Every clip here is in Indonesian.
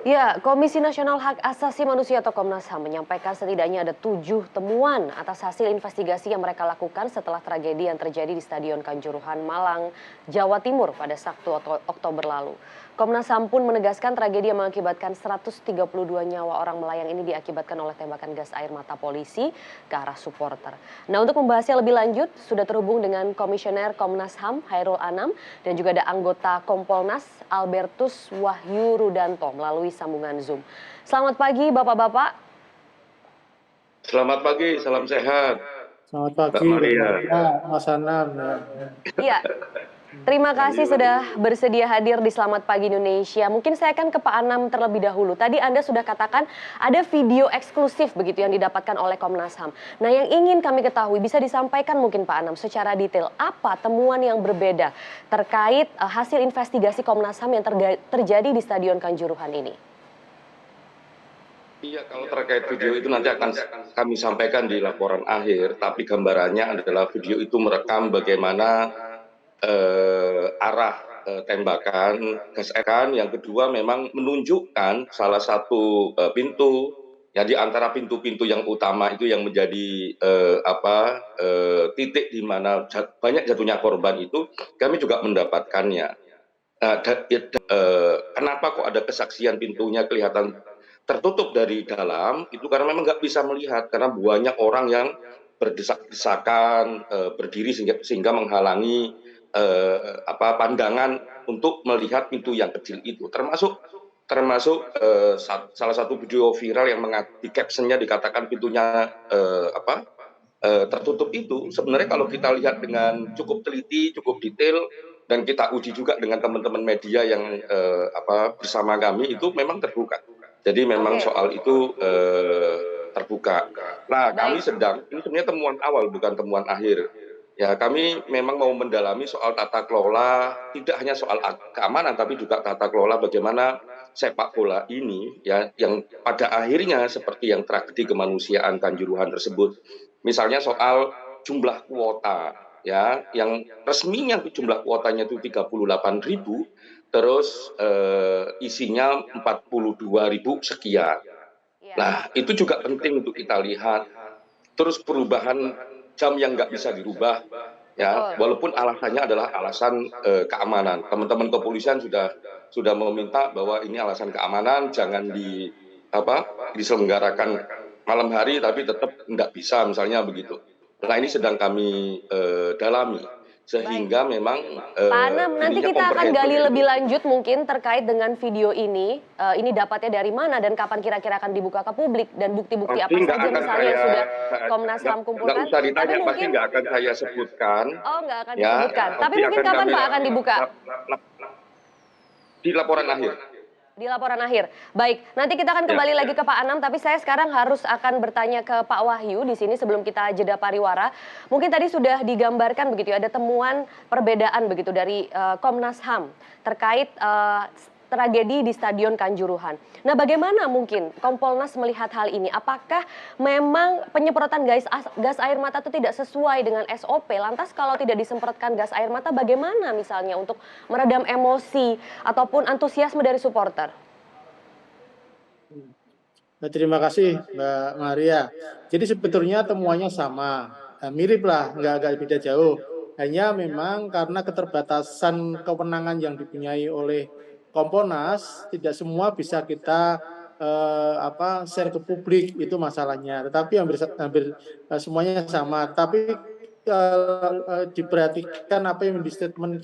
Ya, Komisi Nasional Hak Asasi Manusia atau Komnas HAM menyampaikan setidaknya ada 7 temuan atas hasil investigasi yang mereka lakukan setelah tragedi yang terjadi di Stadion Kanjuruhan, Malang, Jawa Timur pada Sabtu Oktober lalu. Komnas HAM pun menegaskan tragedi yang mengakibatkan 132 nyawa orang melayang ini diakibatkan oleh tembakan gas air mata polisi ke arah supporter. Nah, untuk membahasnya lebih lanjut, sudah terhubung dengan Komisioner Komnas HAM Hairul Anam dan juga ada anggota Kompolnas Albertus Wahyu Rudanto melalui sambungan Zoom. Selamat pagi Bapak-Bapak. Selamat pagi, salam sehat, Selamat Mbak pagi, Maria. Mas Anam. Iya, terima kasih sudah bersedia hadir di Selamat Pagi Indonesia. Mungkin saya akan ke Pak Anam terlebih dahulu. Tadi Anda sudah katakan ada video eksklusif begitu yang didapatkan oleh Komnas HAM. Nah, yang ingin kami ketahui bisa disampaikan mungkin Pak Anam secara detail apa temuan yang berbeda terkait hasil investigasi Komnas HAM yang terjadi di Stadion Kanjuruhan ini. Iya, kalau terkait video itu nanti akan kami sampaikan di laporan akhir, tapi gambarannya adalah video itu merekam bagaimana arah tembakan gas air mata. Yang kedua memang menunjukkan salah satu pintu, ya di antara pintu-pintu yang utama itu yang menjadi titik di mana banyak jatuhnya korban itu, kami juga mendapatkannya. Kenapa kok ada kesaksian pintunya kelihatan tertutup dari dalam, itu karena memang nggak bisa melihat karena banyak orang yang berdesak-desakan berdiri sehingga menghalangi pandangan untuk melihat pintu yang kecil itu, termasuk salah satu video viral yang di captionnya dikatakan pintunya tertutup itu. Sebenarnya kalau kita lihat dengan cukup teliti, cukup detail, dan kita uji juga dengan teman-teman media yang bersama kami, itu memang terbuka. Jadi memang soal itu terbuka. Nah, kami ini sebenarnya temuan awal bukan temuan akhir. Ya, kami memang mau mendalami soal tata kelola, tidak hanya soal keamanan, tapi juga tata kelola bagaimana sepak bola ini, ya, yang pada akhirnya seperti yang tragedi kemanusiaan Kanjuruhan tersebut. Misalnya soal jumlah kuota, ya, yang resminya jumlah kuotanya itu 38.000, terus isinya 42.000 sekian. Nah, itu juga penting untuk kita lihat. Terus perubahan jam yang nggak bisa dirubah, ya, walaupun alasannya adalah alasan keamanan. Teman-teman kepolisian sudah meminta bahwa ini alasan keamanan, jangan diselenggarakan malam hari, tapi tetap nggak bisa, misalnya begitu. Nah, ini sedang kami dalami. Sehingga memang Pak Anam, nanti kita akan gali lebih lanjut mungkin terkait dengan video ini. Ini dapatnya dari mana dan kapan kira-kira akan dibuka ke publik dan bukti-bukti apa saja misalnya yang sudah Komnas HAM kumpulkan. Nggak usah ditanya, tapi pasti mungkin nggak akan saya sebutkan. nggak akan disebutkan. Tapi mungkin kapan Pak akan dibuka? Di laporan akhir. Di laporan akhir. Baik, nanti kita akan kembali lagi ke Pak Anam, tapi saya sekarang harus akan bertanya ke Pak Wahyu di sini sebelum kita jeda pariwara. Mungkin tadi sudah digambarkan begitu ya, ada temuan perbedaan begitu dari Komnas HAM terkait tragedi di Stadion Kanjuruhan. Nah, bagaimana mungkin Kompolnas melihat hal ini? Apakah memang penyemprotan gas air mata itu tidak sesuai dengan SOP? Lantas kalau tidak disemprotkan gas air mata, bagaimana misalnya untuk meredam emosi ataupun antusiasme dari supporter? Terima kasih Mbak Maria. Jadi sebetulnya temuannya sama, mirip lah, nggak beda jauh. Hanya memang karena keterbatasan kewenangan yang dipunyai oleh Kompolnas, tidak semua bisa kita share ke publik, itu masalahnya. Tetapi hampir semuanya sama. Tapi diperhatikan apa yang di statement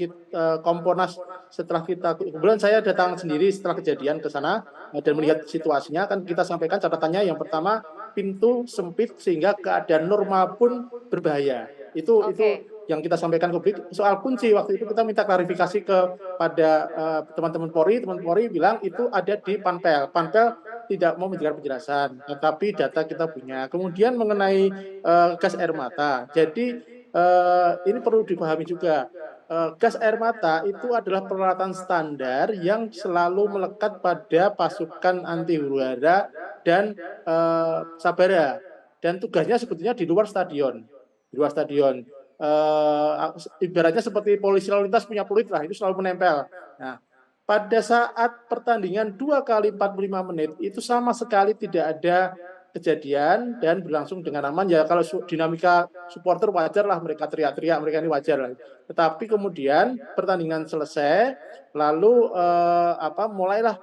Kompolnas setelah kita, kebetulan saya datang sendiri setelah kejadian ke sana dan melihat situasinya, kan kita sampaikan catatannya yang pertama, pintu sempit sehingga keadaan normal pun berbahaya. Itu yang kita sampaikan ke publik. Soal kunci, waktu itu kita minta klarifikasi kepada teman-teman Polri. Teman Polri bilang itu ada di Panpel. Panpel tidak mau memberikan penjelasan, tetapi data kita punya. Kemudian mengenai gas air mata. Jadi ini perlu dipahami juga. Gas air mata itu adalah peralatan standar yang selalu melekat pada pasukan anti huru-hara dan sabara. Dan tugasnya sebetulnya di luar stadion. Di luar stadion. Ibaratnya seperti polisi lalu lintas punya peluit lah, itu selalu menempel. Nah, pada saat pertandingan 2 kali 45 menit itu sama sekali tidak ada kejadian dan berlangsung dengan aman. Ya kalau dinamika supporter wajar lah, mereka teriak-teriak, mereka ini wajar lah. Tetapi kemudian pertandingan selesai, lalu mulailah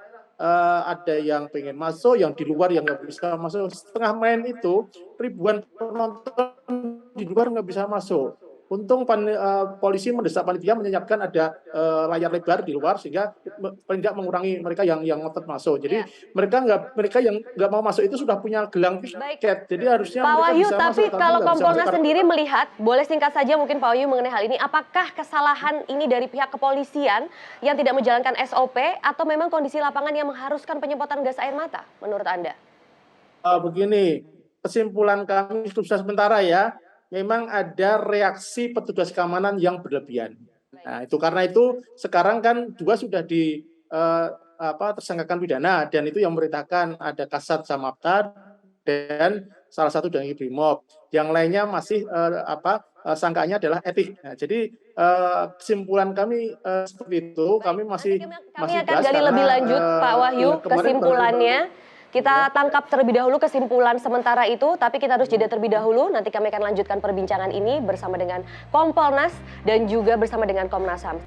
ada yang pengen masuk, yang di luar yang nggak bisa masuk. Setengah main itu ribuan penonton di luar nggak bisa masuk. Untung polisi mendesak panitia menyiapkan ada layar lebar di luar sehingga paling tidak mengurangi mereka yang ngotot masuk. Jadi mereka yang nggak mau masuk itu sudah punya gelang tiket. Jadi harusnya Pak mereka Wahyu, bisa tapi masuk. kalau nggak bisa Kompolnas masuk. sendiri melihat, boleh singkat saja mungkin Pak Wahyu mengenai hal ini, apakah kesalahan ini dari pihak kepolisian yang tidak menjalankan SOP atau memang kondisi lapangan yang mengharuskan penyemprotan gas air mata menurut Anda? Begini, kesimpulan kami sudah sementara ya, memang ada reaksi petugas keamanan yang berlebihan. Nah, itu karena itu sekarang kan dua sudah tersangkakan pidana dan itu yang memerintahkan ada Kasat Samapta dan salah satu dari Brimob. Yang lainnya masih sangkaannya adalah etik. Nah, jadi kesimpulan kami seperti itu, kami masih Kami akan gas gali lebih lanjut Pak Wahyu kesimpulannya. Kita tangkap terlebih dahulu kesimpulan sementara itu, tapi kita harus jeda terlebih dahulu. Nanti kami akan lanjutkan perbincangan ini bersama dengan Kompolnas dan juga bersama dengan Komnas HAM.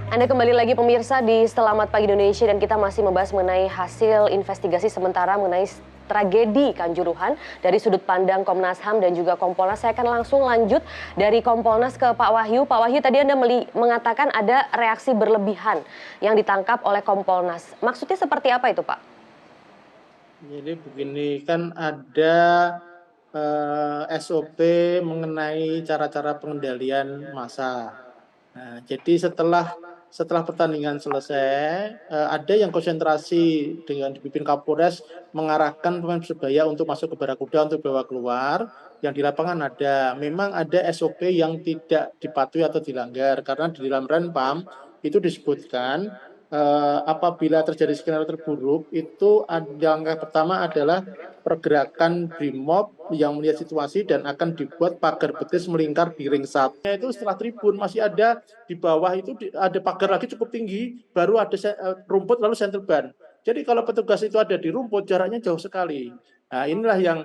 Anda kembali lagi pemirsa di Selamat Pagi Indonesia dan kita masih membahas mengenai hasil investigasi sementara mengenai tragedi Kanjuruhan dari sudut pandang Komnas HAM dan juga Kompolnas. Saya akan langsung lanjut dari Kompolnas ke Pak Wahyu. Pak Wahyu, tadi Anda mengatakan ada reaksi berlebihan yang ditangkap oleh Kompolnas. Maksudnya seperti apa itu, Pak? Jadi begini, kan ada SOP mengenai cara-cara pengendalian massa. Nah, jadi setelah pertandingan selesai, ada yang konsentrasi dengan dipimpin Kapolres mengarahkan pemain Persebaya untuk masuk ke Barakuda untuk bawa keluar. Yang di lapangan memang ada SOP yang tidak dipatuhi atau dilanggar karena di dalam Renpam itu disebutkan apabila terjadi skenario terburuk itu langkah pertama adalah pergerakan Brimob yang melihat situasi dan akan dibuat pagar betis melingkar di ring 1. Itu setelah tribun masih ada di bawah itu ada pagar lagi cukup tinggi, baru ada rumput lalu center ban. Jadi kalau petugas itu ada di rumput jaraknya jauh sekali. Nah, inilah yang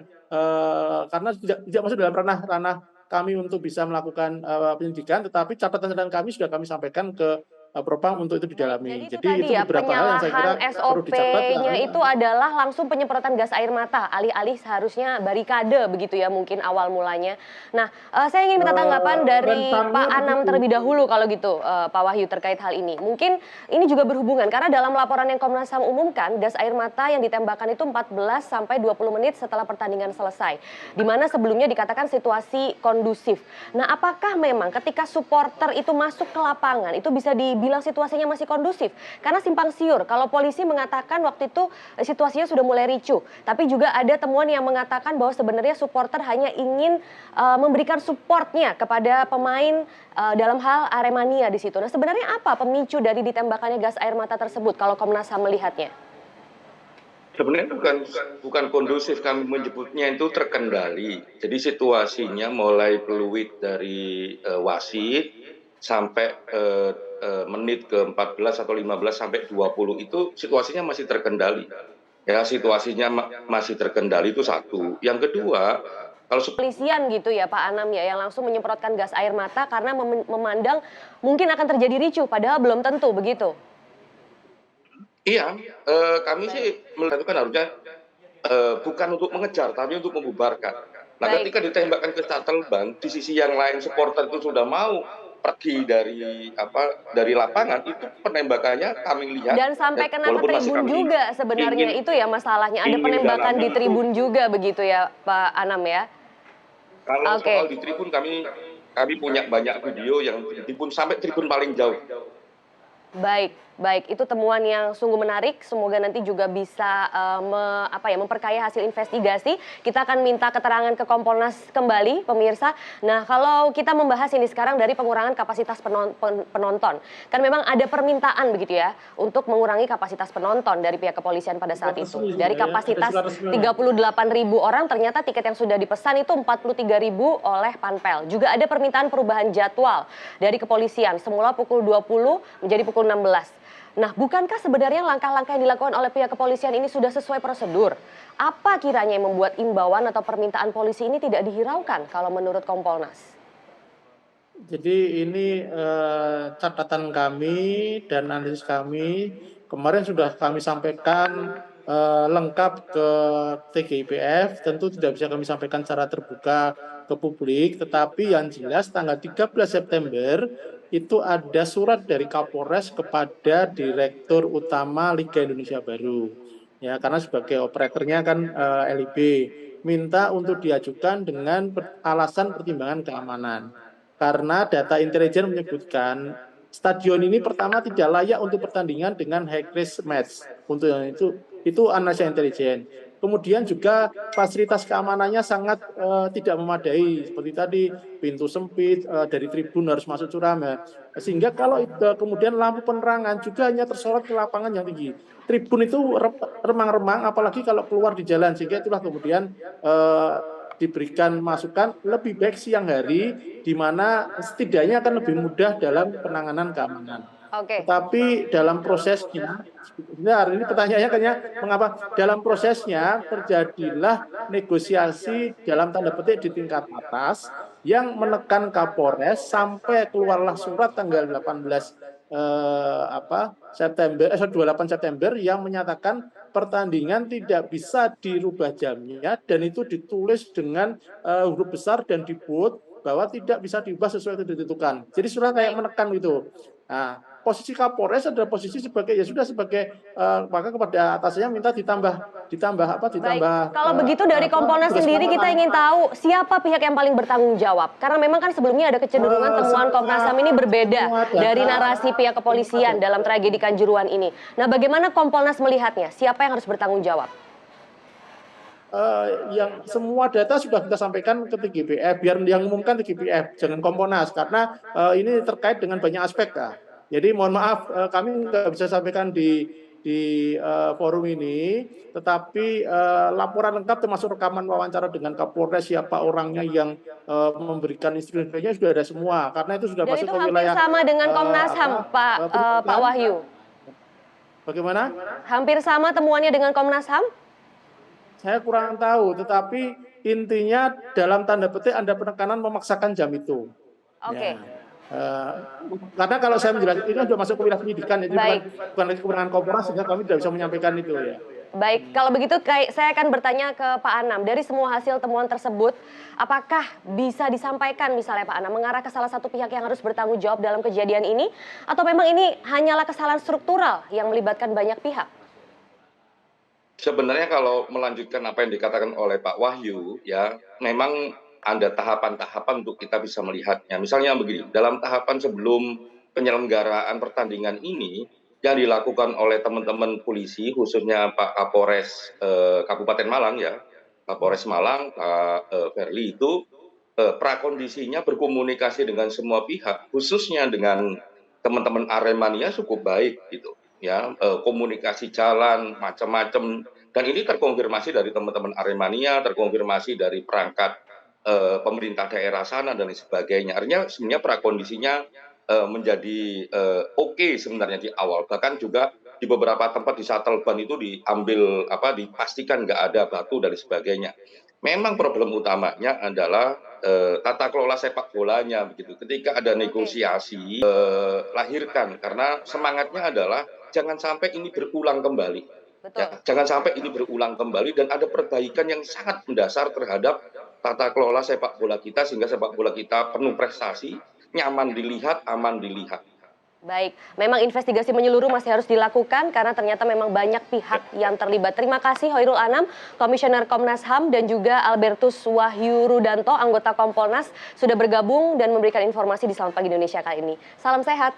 karena tidak masuk dalam ranah kami untuk bisa melakukan penyelidikan, tetapi catatan kami sudah kami sampaikan ke Propam untuk itu didalami. Jadi itu tadi ya, beberapa hal yang saya kira perlu dicatat. SOP-nya itu adalah langsung penyemprotan gas air mata, alih-alih seharusnya barikade begitu ya mungkin awal mulanya. Nah, saya ingin minta tanggapan dari Pak Anam terlebih dahulu kalau gitu, Pak Wahyu terkait hal ini. Mungkin ini juga berhubungan karena dalam laporan yang Komnas HAM umumkan, gas air mata yang ditembakkan itu 14 sampai 20 menit setelah pertandingan selesai. Di mana sebelumnya dikatakan situasi kondusif. Nah, apakah memang ketika supporter itu masuk ke lapangan itu bisa dibilang situasinya masih kondusif? Karena simpang siur, kalau polisi mengatakan waktu itu situasinya sudah mulai ricuh, tapi juga ada temuan yang mengatakan bahwa sebenarnya supporter hanya ingin memberikan supportnya kepada pemain dalam hal Aremania di situ. Nah, sebenarnya apa pemicu dari ditembakannya gas air mata tersebut kalau Komnas HAM melihatnya? Sebenarnya bukan kondusif, kami menyebutnya itu terkendali. Jadi situasinya mulai peluit dari wasit sampai menit ke-14 atau 15 sampai 20 itu situasinya masih terkendali. Ya, situasinya masih terkendali itu satu. Yang kedua, kalau Polisian gitu ya Pak Anam ya, yang langsung menyemprotkan gas air mata karena memandang mungkin akan terjadi ricuh, padahal belum tentu begitu. Iya, kami sih melihat itu kan harusnya bukan untuk mengejar, tapi untuk membubarkan. Nah, ketika ditembakkan ke shuttle ban, di sisi yang lain supporter itu sudah mau pergi dari lapangan, itu penembakannya kami lihat. Dan sampai kena ke tribun juga sebenarnya itu ya masalahnya. Ada penembakan di tribun juga begitu ya Pak Anam ya? Kalau soal di tribun kami punya banyak video yang di tribun sampai tribun paling jauh. Baik, itu temuan yang sungguh menarik. Semoga nanti juga bisa memperkaya hasil investigasi. Kita akan minta keterangan ke Kompolnas kembali, pemirsa. Nah, kalau kita membahas ini sekarang dari pengurangan kapasitas penonton, kan memang ada permintaan begitu ya untuk mengurangi kapasitas penonton dari pihak kepolisian pada saat itu. Dari kapasitas 38.000 orang, ternyata tiket yang sudah dipesan itu 43.000 oleh Panpel. Juga ada permintaan perubahan jadwal dari kepolisian, semula pukul 20 menjadi pukul 16. Nah, bukankah sebenarnya langkah-langkah yang dilakukan oleh pihak kepolisian ini sudah sesuai prosedur? Apa kiranya yang membuat imbauan atau permintaan polisi ini tidak dihiraukan kalau menurut Kompolnas? Jadi ini catatan kami dan analisis kami kemarin sudah kami sampaikan lengkap ke TGIPF. Tentu tidak bisa kami sampaikan secara terbuka ke publik, tetapi yang jelas tanggal 13 September itu ada surat dari Kapolres kepada Direktur Utama Liga Indonesia Baru. Ya, karena sebagai operatornya kan LIB minta untuk diajukan dengan alasan pertimbangan keamanan. Karena data intelijen menyebutkan stadion ini pertama tidak layak untuk pertandingan dengan high risk match. Untuk yang itu analisa intelijen. Kemudian juga fasilitas keamanannya sangat tidak memadai, seperti tadi pintu sempit, dari tribun harus masuk curam ya. Sehingga kalau kemudian lampu penerangan juga hanya tersorot ke lapangan yang tinggi. Tribun itu remang-remang, apalagi kalau keluar di jalan, sehingga itulah kemudian diberikan masukan lebih baik siang hari, di mana setidaknya akan lebih mudah dalam penanganan keamanan. Oke. Tetapi dalam prosesnya, hari ini pertanyaannya kayaknya mengapa dalam prosesnya terjadilah negosiasi dalam tanda petik di tingkat atas yang menekan Kapolres sampai keluarlah surat tanggal 18 September 28 September yang menyatakan pertandingan tidak bisa dirubah jamnya dan itu ditulis dengan huruf besar dan dibut bahwa tidak bisa diubah sesuai yang ditentukan. Jadi surat kayak menekan gitu. Nah, posisi Kapolres adalah posisi sebagai ya sudah sebagai maka kepada atasnya minta ditambah apa ditambah. Baik. Kalau begitu dari Kompolnas sendiri kita ingin tahu siapa pihak yang paling bertanggung jawab. Karena memang kan sebelumnya ada kecenderungan temuan Komnas HAM ini berbeda dari narasi pihak kepolisian dalam tragedi Kanjuruhan ini. Nah, bagaimana Kompolnas melihatnya? Siapa yang harus bertanggung jawab? Yang semua data sudah kita sampaikan ke TGIPF, biar yang umumkan TGIPF, jangan Kompolnas, karena ini terkait dengan banyak aspek. Jadi mohon maaf, kami nggak bisa sampaikan di forum ini, tetapi laporan lengkap termasuk rekaman wawancara dengan Kapolres, siapa orangnya yang memberikan instruksinya sudah ada semua, karena itu sudah Dan masuk itu ke hampir wilayah sama dengan Komnas HAM, Pak Wahyu. Bagaimana? Hampir sama temuannya dengan Komnas HAM? Saya kurang tahu, tetapi intinya dalam tanda petik ada penekanan memaksakan jam itu. Oke. Karena kalau saya menjelaskan ini sudah masuk ke wilayah pendidikan, jadi bukan lagi kewenangan Kompolnas, sehingga kami tidak bisa menyampaikan itu ya. Baik, kalau begitu saya akan bertanya ke Pak Anam. Dari semua hasil temuan tersebut, apakah bisa disampaikan misalnya Pak Anam mengarah ke salah satu pihak yang harus bertanggung jawab dalam kejadian ini? Atau memang ini hanyalah kesalahan struktural yang melibatkan banyak pihak? Sebenarnya kalau melanjutkan apa yang dikatakan oleh Pak Wahyu, ya memang ada tahapan-tahapan untuk kita bisa melihatnya. Misalnya begini, dalam tahapan sebelum penyelenggaraan pertandingan ini, yang dilakukan oleh teman-teman polisi, khususnya Pak Kapolres Kabupaten Malang ya, Kapolres Malang, Pak Verly itu prakondisinya berkomunikasi dengan semua pihak, khususnya dengan teman-teman Aremania cukup baik gitu. Ya, komunikasi jalan macam-macam, dan ini terkonfirmasi dari teman-teman Aremania, terkonfirmasi dari perangkat pemerintah daerah sana dan lain sebagainya. Artinya sebenarnya prakondisinya menjadi oke sebenarnya di awal, bahkan juga di beberapa tempat di shuttle ban itu diambil dipastikan nggak ada batu dan sebagainya. Memang problem utamanya adalah tata kelola sepak bolanya begitu. Ketika ada negosiasi lahirkan, karena semangatnya adalah jangan sampai ini berulang kembali. Ya, jangan sampai ini berulang kembali dan ada perbaikan yang sangat mendasar terhadap tata kelola sepak bola kita sehingga sepak bola kita penuh prestasi, nyaman dilihat, aman dilihat. Baik, memang investigasi menyeluruh masih harus dilakukan karena ternyata memang banyak pihak yang terlibat. Terima kasih Hoirul Anam, Komisioner Komnas HAM, dan juga Albertus Wahyu Rudanto, anggota Kompolnas, sudah bergabung dan memberikan informasi di Selamat Pagi Indonesia kali ini. Salam sehat.